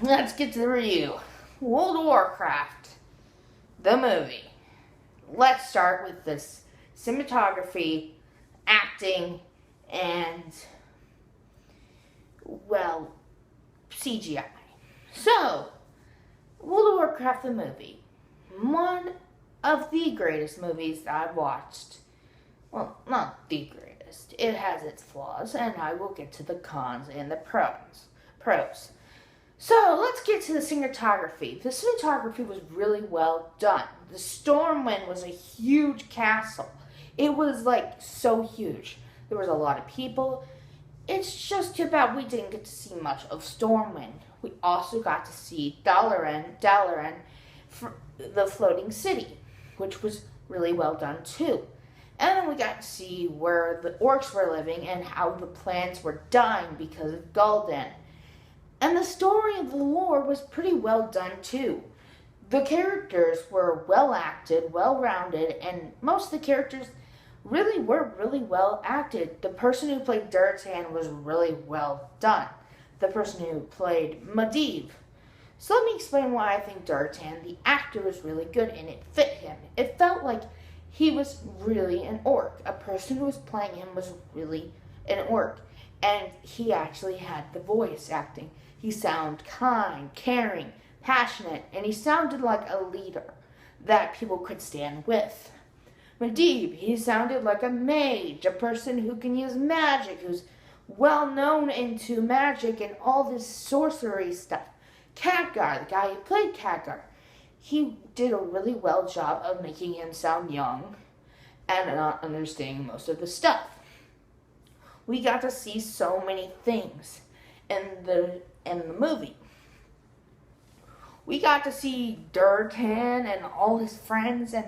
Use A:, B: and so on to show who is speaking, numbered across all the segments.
A: let's get to the review. World of Warcraft, the movie. Let's start with this cinematography, acting, and, well, CGI. So, World of Warcraft, the movie. One of the greatest movies that I've watched. Well, not the greatest. It has its flaws, and I will get to the cons and the pros. So, let's get to the cinematography. The cinematography was really well done. The Stormwind was a huge castle. It was, so huge. There was a lot of people. It's just too bad we didn't get to see much of Stormwind. We also got to see Dalaran, the floating city, which was really well done too. And then we got to see where the orcs were living and how the plants were dying because of Gul'dan. And the story of the lore was pretty well done too. The characters were well acted, well rounded, and most of the characters really were really well acted. The person who played Durtan was really well done. The person who played Medivh. So let me explain why I think Durtan, the actor, was really good and it fit him. It felt like he was really an orc. A person who was playing him was really an orc. And he actually had the voice acting. He sounded kind, caring, passionate, and he sounded like a leader that people could stand with. Medivh, he sounded like a mage, a person who can use magic, who's well known into magic and all this sorcery stuff. Khadgar, the guy who played Khadgar, he did a really well job of making him sound young and not understanding most of the stuff. We got to see so many things in the movie. We got to see Durtan and all his friends and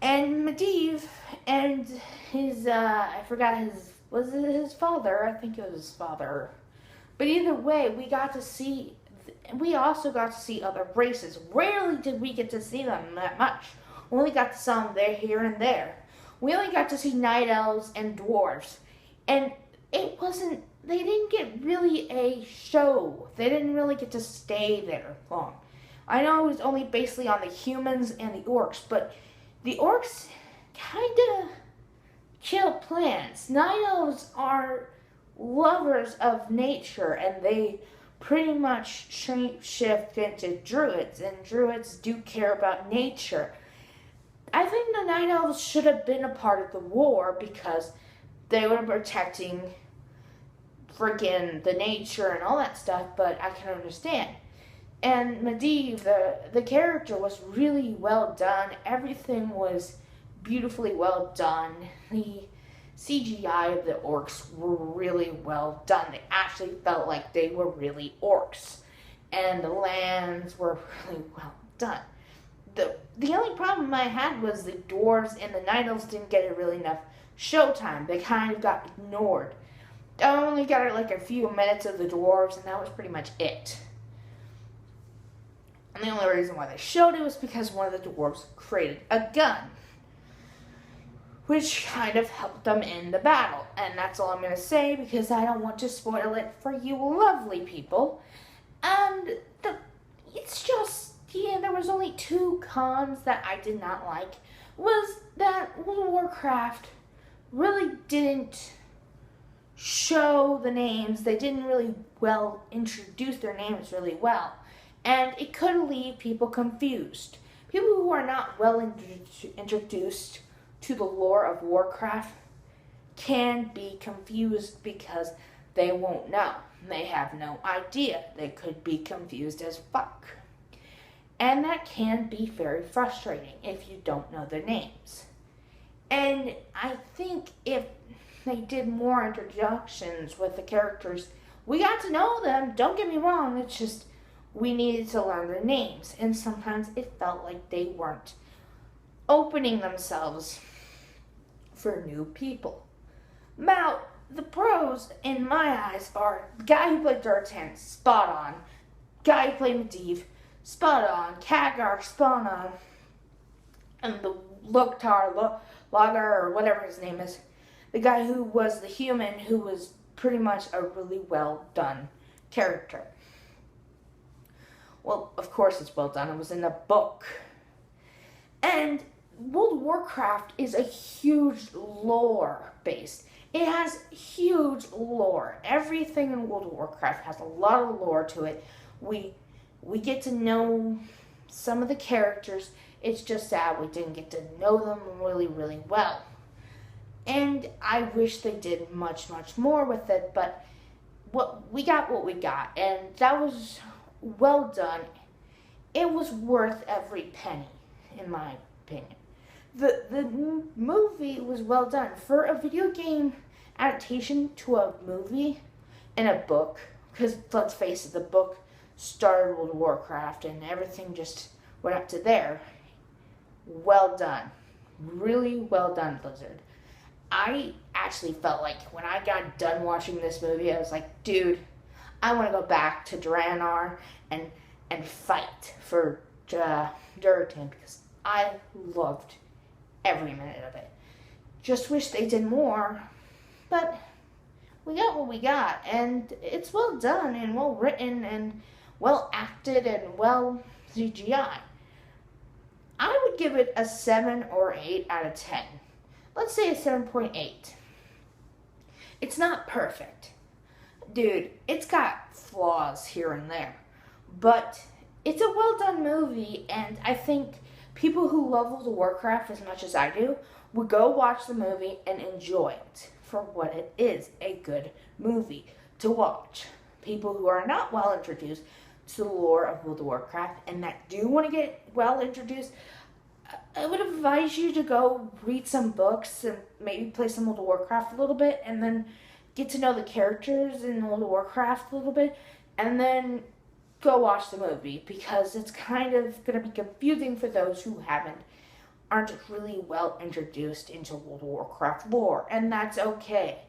A: Medivh and his I forgot was it his father? I think it was his father. But either way, we also got to see other races. Rarely did we get to see them that much. We only got to see them there, here, and there. We only got to see night elves and dwarves. And they didn't get really a show. They didn't really get to stay there long. I know it was only basically on the humans and the orcs, but the orcs kind of kill plants. Night elves are lovers of nature, and they pretty much shift into druids, and druids do care about nature. I think the night elves should have been a part of the war because they were protecting freaking the nature and all that stuff, but I can understand. And Medivh, the character, was really well done. Everything was beautifully well done. The CGI of the orcs were really well done. They actually felt like they were really orcs. And the lands were really well done. The only problem I had was the dwarves and the night elves didn't get really enough showtime. They kind of got ignored. I only got a few minutes of the dwarves, and that was pretty much it. And the only reason why they showed it was because one of the dwarves created a gun, which kind of helped them in the battle. And that's all I'm going to say because I don't want to spoil it for you lovely people. And there was only two cons that I did not like. Was that World of Warcraft really didn't show the names. They didn't really well introduce their names really well. And it could leave people confused. People who are not well introduced to the lore of Warcraft can be confused because they won't know. They have no idea. They could be confused as fuck. And that can be very frustrating if you don't know their names. And I think if they did more introductions with the characters, we got to know them. Don't get me wrong. It's just we needed to learn their names. And sometimes it felt like they weren't opening themselves for new people. Now, the pros, in my eyes, are the guy who played Durtan, spot on. Guy who played Medivh, spot on. Khadgar, spot on. And the Lagar, or whatever his name is, the guy who was the human, who was pretty much a really well done character. Well, of course it's well done. It was in a book. And World of Warcraft is a huge lore based. It has huge lore. Everything in World of Warcraft has a lot of lore to it. We get to know some of the characters. It's just sad we didn't get to know them really, really well. And I wish they did much, much more with it, but what we got, and that was well done. It was worth every penny, in my opinion. The movie was well done. For a video game adaptation to a movie and a book, because let's face it, the book started World of Warcraft and everything just went up to there. Well done. Really well done, Blizzard. I actually felt like when I got done watching this movie, I was like, dude, I want to go back to Draenor and fight for Duratan because I loved every minute of it. Just wish they did more, but we got what we got, and it's well done and well written and well acted and well CGI. I would give it a 7 or 8 out of 10. Let's say a 7.8. It's not perfect. Dude, it's got flaws here and there. But it's a well done movie, and I think people who love World of Warcraft as much as I do would go watch the movie and enjoy it for what it is, a good movie to watch. People who are not well introduced to the lore of World of Warcraft and that do want to get well introduced, I would advise you to go read some books and maybe play some World of Warcraft a little bit and then get to know the characters in World of Warcraft a little bit and then go watch the movie because it's kind of going to be confusing for those who aren't really well introduced into World of Warcraft lore, and that's okay.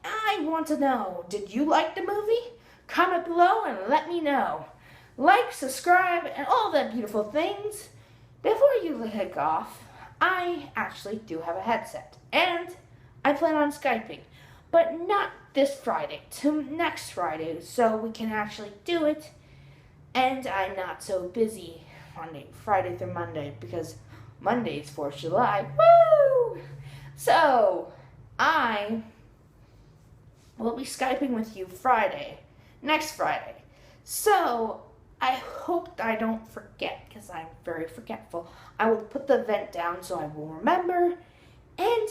A: I want to know, did you like the movie? Comment below and let me know. Like, subscribe, and all that beautiful things. Before you head off, I actually do have a headset, and I plan on Skyping, but not this Friday, to next Friday, so we can actually do it, and I'm not so busy Friday through Monday, because Monday's 4th of July, woo! So, I will be Skyping with you next Friday, so I hope I don't forget, because I'm very forgetful. I will put the event down so I will remember, and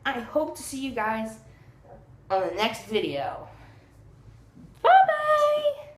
A: I hope to see you guys on the next video.